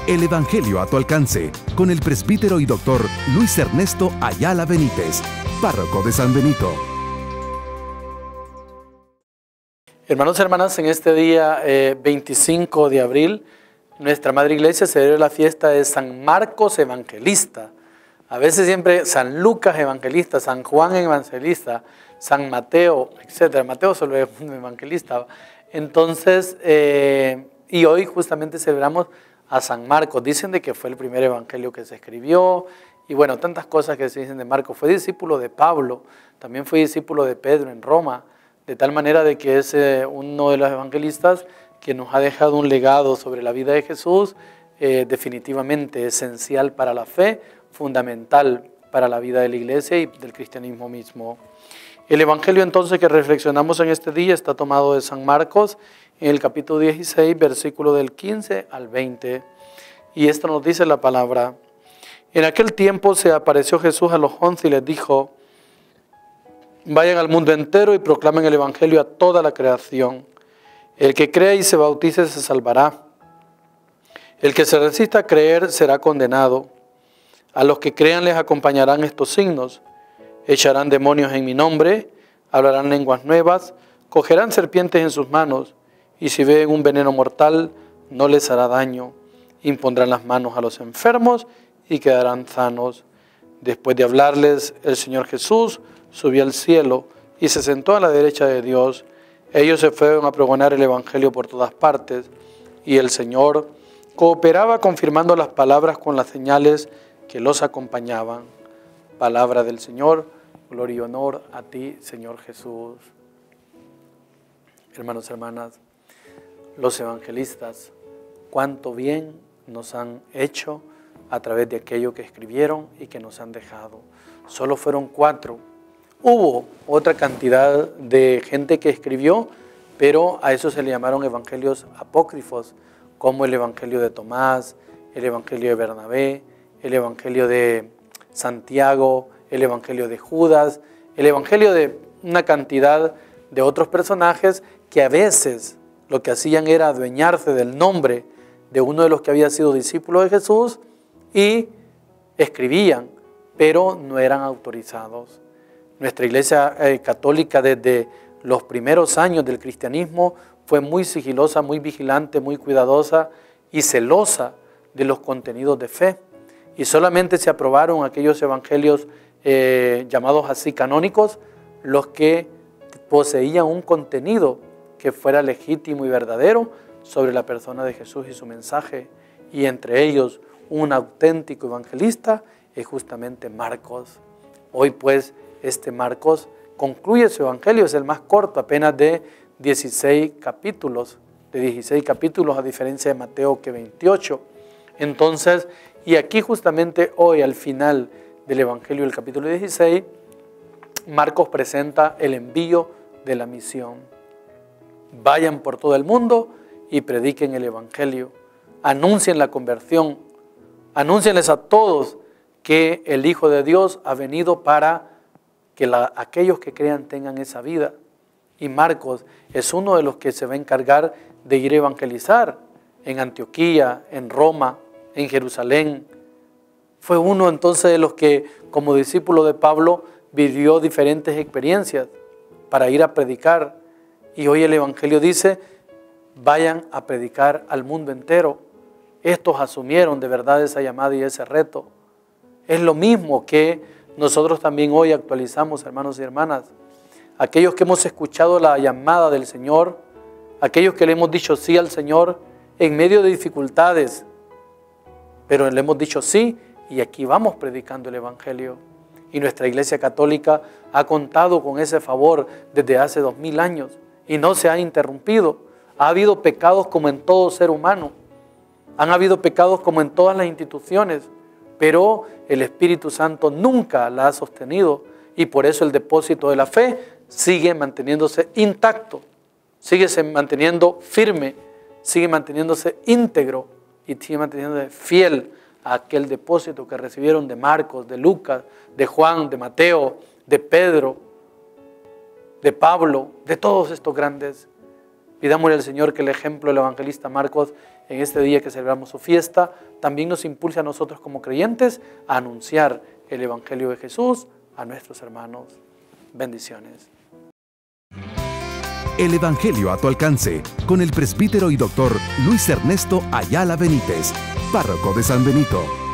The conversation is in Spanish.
El Evangelio a tu alcance, con el presbítero y doctor Luis Ernesto Ayala Benítez, párroco de San Benito. Hermanos y hermanas, en este día 25 de abril, nuestra Madre Iglesia celebra la fiesta de San Marcos Evangelista. A veces siempre San Lucas Evangelista, San Juan Evangelista, San Mateo, etc. Mateo solo es un evangelista. Entonces, y hoy justamente celebramos a San Marcos. Dicen de que fue el primer evangelio que se escribió, y bueno, tantas cosas que se dicen de Marcos. Fue discípulo de Pablo, también fue discípulo de Pedro en Roma, de tal manera de que es uno de los evangelistas que nos ha dejado un legado sobre la vida de Jesús, definitivamente esencial para la fe, fundamental para la vida de la Iglesia y del cristianismo mismo. El evangelio entonces que reflexionamos en este día está tomado de San Marcos, en el capítulo 16, versículo del 15 al 20. Y esto nos dice la palabra: en aquel tiempo se apareció Jesús a los 11 y les dijo: vayan al mundo entero y proclamen el evangelio a toda la creación. El que crea y se bautice se salvará. El que se resista a creer será condenado. A los que crean les acompañarán estos signos: echarán demonios en mi nombre, hablarán lenguas nuevas, cogerán serpientes en sus manos, y si ven un veneno mortal no les hará daño. Impondrán las manos a los enfermos y quedarán sanos. Después de hablarles, el Señor Jesús subió al cielo y se sentó a la derecha de Dios. Ellos se fueron a pregonar el evangelio por todas partes, y el Señor cooperaba confirmando las palabras con las señales que los acompañaban. Palabra del Señor. Gloria y honor a ti, Señor Jesús. Hermanos y hermanas, los evangelistas, cuánto bien nos han hecho a través de aquello que escribieron y que nos han dejado. Solo fueron 4. Hubo otra cantidad de gente que escribió, pero a eso se le llamaron evangelios apócrifos, como el evangelio de Tomás, el evangelio de Bernabé, el evangelio de Santiago, el evangelio de Judas, el evangelio de una cantidad de otros personajes que a veces lo que hacían era adueñarse del nombre de uno de los que había sido discípulo de Jesús y escribían, pero no eran autorizados. Nuestra Iglesia católica desde los primeros años del cristianismo fue muy sigilosa, muy vigilante, muy cuidadosa y celosa de los contenidos de fe. Y solamente se aprobaron aquellos evangelios llamados así canónicos, los que poseían un contenido que fuera legítimo y verdadero sobre la persona de Jesús y su mensaje. Y entre ellos un auténtico evangelista es justamente Marcos. Hoy pues este Marcos concluye su evangelio, es el más corto, apenas de 16 capítulos, a diferencia de Mateo que 28. Entonces, y aquí justamente hoy al final del evangelio del capítulo 16, Marcos presenta el envío de la misión. Vayan por todo el mundo y prediquen el evangelio, anuncien la conversión, anúncienles a todos que el Hijo de Dios ha venido para que aquellos que crean tengan esa vida. Y Marcos es uno de los que se va a encargar de ir a evangelizar en Antioquía, en Roma, en Jerusalén. Fue uno entonces de los que, como discípulo de Pablo, vivió diferentes experiencias para ir a predicar. Y hoy el evangelio dice: vayan a predicar al mundo entero. Estos asumieron de verdad esa llamada y ese reto. Es lo mismo que nosotros también hoy actualizamos, hermanos y hermanas. Aquellos que hemos escuchado la llamada del Señor, aquellos que le hemos dicho sí al Señor en medio de dificultades, pero le hemos dicho sí y aquí vamos predicando el evangelio. Y nuestra Iglesia Católica ha contado con ese favor desde hace 2000 años y no se ha interrumpido. Ha habido pecados como en todo ser humano, han habido pecados como en todas las instituciones, pero el Espíritu Santo nunca la ha sostenido y por eso el depósito de la fe sigue manteniéndose intacto, sigue manteniendo firme, sigue manteniéndose íntegro y sigue manteniéndose fiel a aquel depósito que recibieron de Marcos, de Lucas, de Juan, de Mateo, de Pedro, de Pablo, de todos estos grandes Pidámosle al Señor que el ejemplo del evangelista Marcos en este día que celebramos su fiesta también nos impulse a nosotros como creyentes a anunciar el Evangelio de Jesús a nuestros hermanos. Bendiciones. El Evangelio a tu alcance, con el presbítero y doctor Luis Ernesto Ayala Benítez, párroco de San Benito.